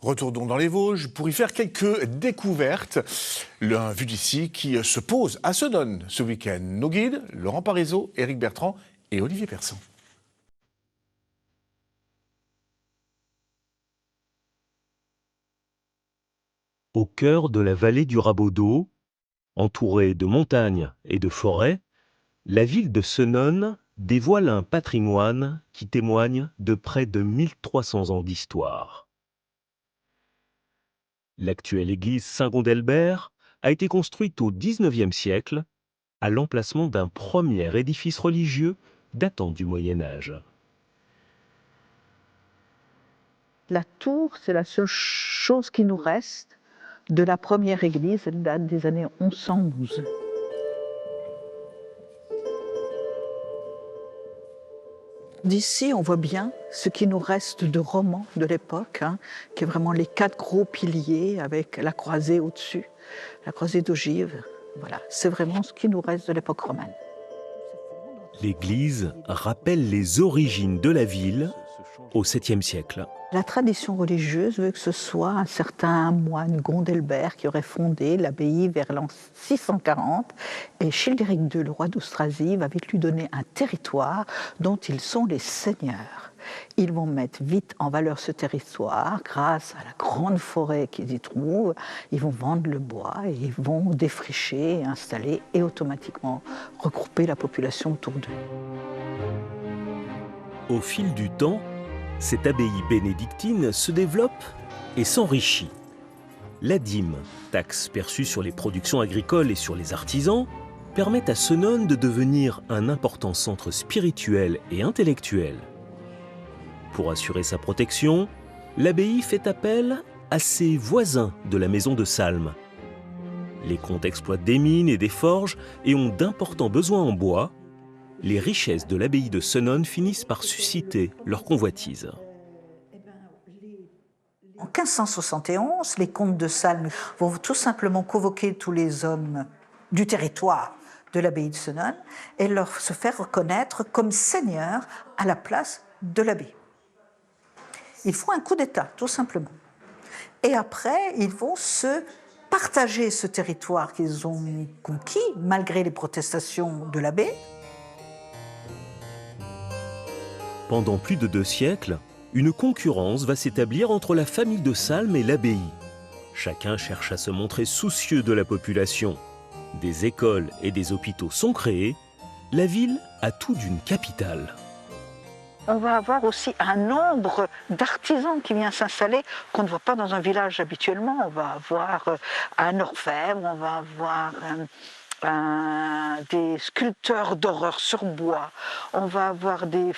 Retournons dans les Vosges pour y faire quelques découvertes. L'un vu d'ici qui se pose à Senones ce week-end. Nos guides, Laurent Parisot, Éric Bertrand et Olivier Persson. Au cœur de la vallée du Rabodeau, entourée de montagnes et de forêts, la ville de Senones dévoile un patrimoine qui témoigne de près de 1300 ans d'histoire. L'actuelle église Saint-Gondelbert a été construite au XIXe siècle à l'emplacement d'un premier édifice religieux datant du Moyen Âge. La tour, c'est la seule chose qui nous reste de la première église, elle date des années 1112. D'ici, on voit bien ce qui nous reste de romans de l'époque, qui est vraiment les 4 gros piliers avec la croisée au-dessus, la croisée d'ogive. Voilà, c'est vraiment ce qui nous reste de l'époque romane. L'église rappelle les origines de la ville au 7e siècle. La tradition religieuse veut que ce soit un certain moine Gondelbert qui aurait fondé l'abbaye vers l'an 640 et Childéric II, le roi d'Austrasie, va vite lui donner un territoire dont ils sont les seigneurs. Ils vont mettre vite en valeur ce territoire grâce à la grande forêt qu'ils y trouvent. Ils vont vendre le bois et ils vont défricher, installer et automatiquement regrouper la population autour d'eux. Au fil du temps, cette abbaye bénédictine se développe et s'enrichit. La dîme, taxe perçue sur les productions agricoles et sur les artisans, permet à Senones de devenir un important centre spirituel et intellectuel. Pour assurer sa protection, l'abbaye fait appel à ses voisins de la maison de Salm. Les comtes exploitent des mines et des forges et ont d'importants besoins en bois. Les richesses de l'abbaye de Senones finissent par susciter leur convoitise. En 1571, les comtes de Salm vont tout simplement convoquer tous les hommes du territoire de l'abbaye de Senones et leur se faire reconnaître comme seigneurs à la place de l'abbaye. Ils font un coup d'État, tout simplement. Et après, ils vont se partager ce territoire qu'ils ont conquis, malgré les protestations de l'abbé. Pendant plus de 2 siècles, une concurrence va s'établir entre la famille de Salm et l'abbaye. Chacun cherche à se montrer soucieux de la population. Des écoles et des hôpitaux sont créés. La ville a tout d'une capitale. On va avoir aussi un nombre d'artisans qui vient s'installer qu'on ne voit pas dans un village habituellement. On va avoir un orfèvre, on va avoir des sculpteurs d'horreur sur bois, on va avoir des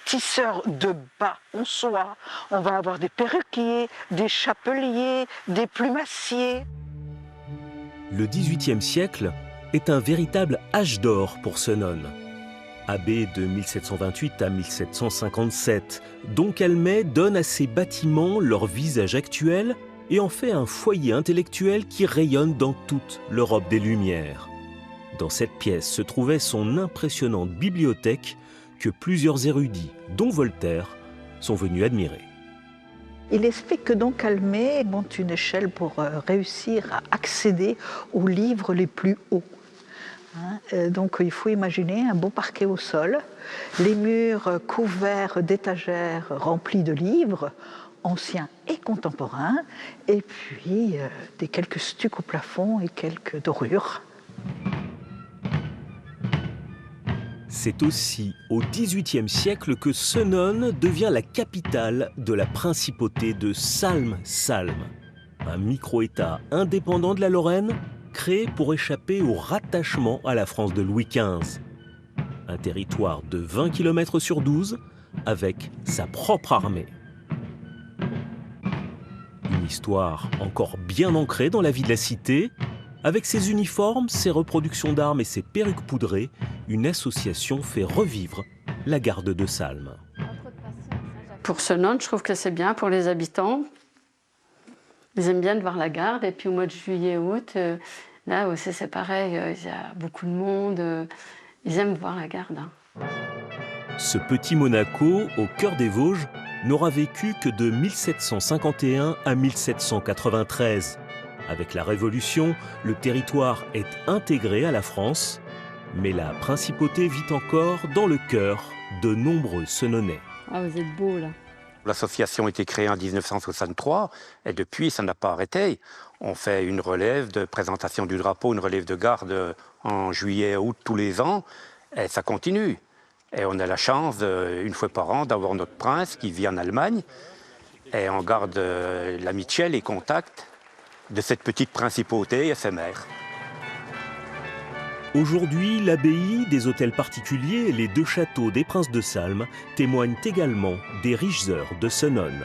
tisseurs de bas en soie, on va avoir des perruquiers, des chapeliers, des plumassiers. Le XVIIIe siècle est un véritable âge d'or pour Senones. Abbé de 1728 à 1757, Don Calmet donne à ses bâtiments leur visage actuel et en fait un foyer intellectuel qui rayonne dans toute l'Europe des Lumières. Dans cette pièce se trouvait son impressionnante bibliothèque que plusieurs érudits, dont Voltaire, sont venus admirer. Il explique que Don Calmet monte une échelle pour réussir à accéder aux livres les plus hauts. Donc il faut imaginer un beau parquet au sol, les murs couverts d'étagères remplies de livres, anciens et contemporains, et puis des quelques stucs au plafond et quelques dorures. C'est aussi au XVIIIe siècle que Senones devient la capitale de la principauté de Salm-Salm, un micro-État indépendant de la Lorraine créé pour échapper au rattachement à la France de Louis XV. Un territoire de 20 km sur 12 avec sa propre armée. Une histoire encore bien ancrée dans la vie de la cité. Avec ses uniformes, ses reproductions d'armes et ses perruques poudrées, une association fait revivre la garde de Salm. Pour Senones, je trouve que c'est bien pour les habitants. Ils aiment bien de voir la garde. Et puis au mois de juillet-août, là aussi c'est pareil, il y a beaucoup de monde. Ils aiment voir la garde. Ce petit Monaco, au cœur des Vosges, n'aura vécu que de 1751 à 1793. Avec la Révolution, le territoire est intégré à la France, mais la principauté vit encore dans le cœur de nombreux Senonnais. Ah, vous êtes beaux là. L'association a été créée en 1963 et depuis, ça n'a pas arrêté. On fait une relève de présentation du drapeau, une relève de garde en juillet, août tous les ans et ça continue. Et on a la chance, une fois par an, d'avoir notre prince qui vit en Allemagne et on garde l'amitié, les contacts de cette petite principauté éphémère. Aujourd'hui, l'abbaye, des hôtels particuliers et les 2 châteaux des princes de Salm témoignent également des riches heures de Senones.